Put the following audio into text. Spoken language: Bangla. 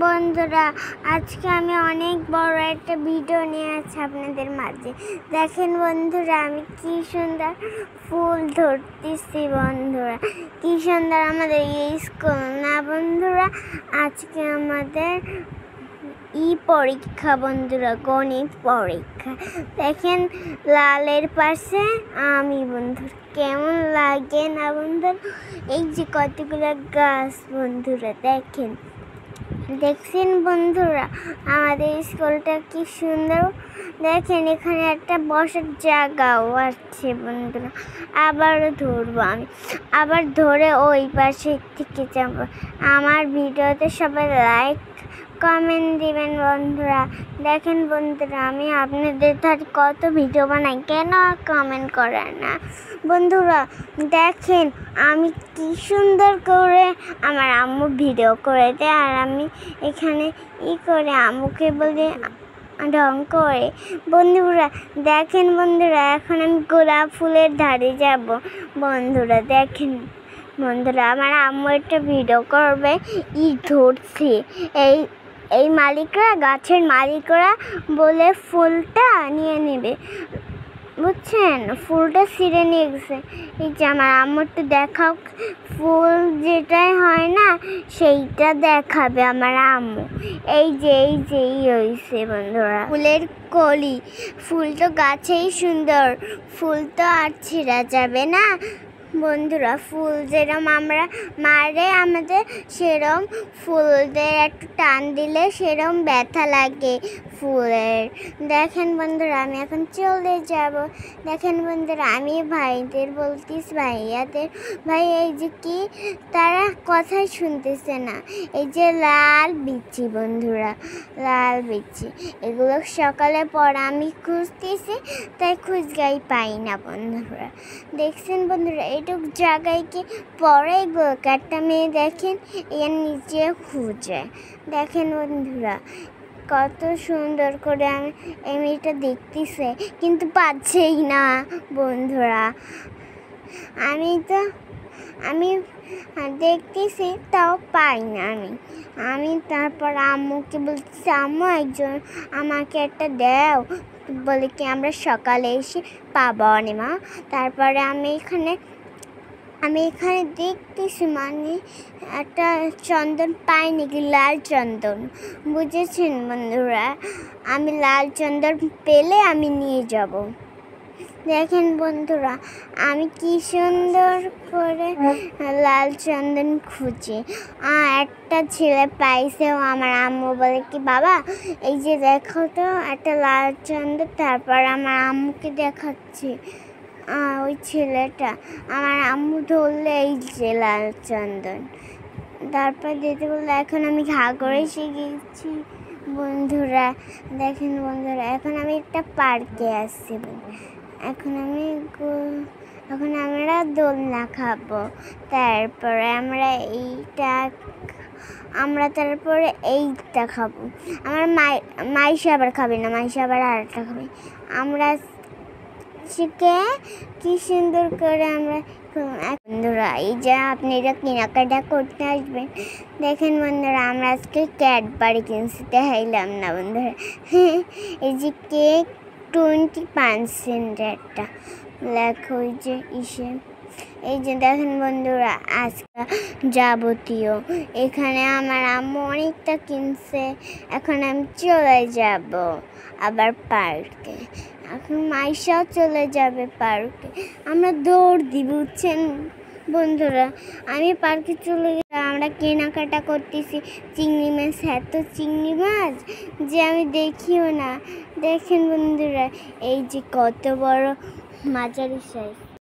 বন্ধুরা, আজকে আমি অনেক বড় একটা ভিডিও নিয়ে আসছি আপনাদের মাঝে। দেখেন বন্ধুরা, আমি কি সুন্দর ফুল ধরতেছি। বন্ধুরা, কি সুন্দর আমাদের এই স্কুল না বন্ধুরা? আজকে আমাদের পরীক্ষা বন্ধুরা, গণিত পরীক্ষা। দেখেন লালের পাশে আমি। বন্ধুরা, কেমন লাগে না বন্ধুরা? এই যে কতগুলো গাছ বন্ধুরা, দেখছেন বন্ধুরা আমাদের স্কুলটা কি সুন্দর। দেখেন এখানে একটা বসার জায়গাও আছে বন্ধুরা। আবার ধরবো আমি, আবার ধরে ওই পাশে থেকে যাবো। আমার ভিডিওতে সবাই লাইক কমেন্ট দিবেন বন্ধুরা। দেখেন বন্ধুরা, আমি আপনাদের ধারে কত ভিডিও বানাই, কেন কমেন্ট করেন না বন্ধুরা? দেখেন আমি কি সুন্দর করে আমার আম্মু ভিডিও করে দেয়, আর আমি এখানে করে আম্মুকে বলে ঢং করে। বন্ধুরা দেখেন বন্ধুরা, এখন আমি গোলাপ ফুলের ধারে যাব বন্ধুরা। দেখেন বন্ধুরা, আমার আম্মু একটা ভিডিও করবে, ধরছে এই মালিকরা, গাছের মালিকরা বলে ফুলটা নিয়ে নেবে, বুঝছেন? ফুলটা ছিঁড়ে নিয়ে গেছে। এই যে আমার আম্মুরটা দেখাও, ফুল যেটাই হয় না সেইটা দেখাবে আমার আম্মু। এই যে হয়েছে বন্ধুরা ফুলের কলি। ফুল তো গাছেই সুন্দর, ফুল তো আর ছিঁড়া যাবে না বন্ধুরা। ফুল যেরম আমরা মারে আমাদের, সেরম ফুলদের একটু টান দিলে সেরম ব্যথা লাগে ফুলের। দেখেন বন্ধুরা, আমি এখন চলে যাব। দেখেন বন্ধুরা, আমি ভাইদের বলতেছি, ভাইয়াদের, ভাই এই যে কি, তারা কথাই শুনতেছে না। এই যে লাল বিচি বন্ধুরা, লাল বিচি, এগুলো সকালে পর আমি খুঁজতেছি, তাই খুঁজগাই পাই না বন্ধুরা। দেখছেন বন্ধুরা, এইটুক জায়গায় কি পরে একটা মেয়ে দেখেন এর নিচে খুঁজে। দেখেন বন্ধুরা, কত সুন্দর করে আমি এই মেয়েটা দেখতেছে, কিন্তু পাচ্ছেই না বন্ধুরা। আমি দেখতেছি, তাও পাই না আমি তারপর আম্মুকে বলতেছি, আম্মু একজন আমাকে একটা দাও, বলে কি আমরা সকালে এসে পাবো না মা। তারপরে আমি এখানে দেখতেছি, মানে একটা চন্দন পাই নাকি, লাল চন্দন, বুঝেছেন বন্ধুরা? আমি লাল চন্দন পেলে আমি নিয়ে যাব। দেখেন বন্ধুরা, আমি কি সুন্দর করে লাল চন্দন খুঁজি। একটা ছেলে পাইছে, আমার আম্মু বলে কি, বাবা এই যে দেখো তো একটা লাল চন্দন। তারপর আমার আম্মুকে দেখাচ্ছে ওই ছেলেটা, আমার আম্মু ধরলে এই যে লাল চন্দন। তারপর দিতে বললো, এখন আমি ঘা করে শিখেছি বন্ধুরা। দেখেন বন্ধুরা, এখন আমি একটা পার্কে আসছি। এখন আমরা দোলনা খাবো। তারপরে তারপরে এইটা খাবো। আমার মাইশা আবার খাবে না, মাইশা আবার আরেকটা খাবে। আমরা কি সুন্দর করে আমরা বন্ধুরা, এই যে আপনারা কেনাকাটা করতে আসবেন। দেখেন বন্ধুরা, আমরা আজকে ক্যাডবারি কিনছি, দেখাইলাম না বন্ধুরা। এই যে কেক 20% একটা লেখা, ওই যে এই যে দেখেন বন্ধুরা, আজকে যাবতীয় এখানে আমার আম্মু অনেকটা কিনছে। এখন আমি চলে যাব আবার পার্কে। এখন মাইশাও চলে যাবে পার্কে, আমরা দৌড় দিব, বুঝছেন বন্ধুরা? আমি পার্কে চলে গেলে আমরা কেনাকাটা করতেছি। চিংড়ি মাছ, এত চিংড়ি মাছ যে আমি দেখিও না। দেখেন বন্ধুরা, এই যে কত বড় মাঝারি সাইজ।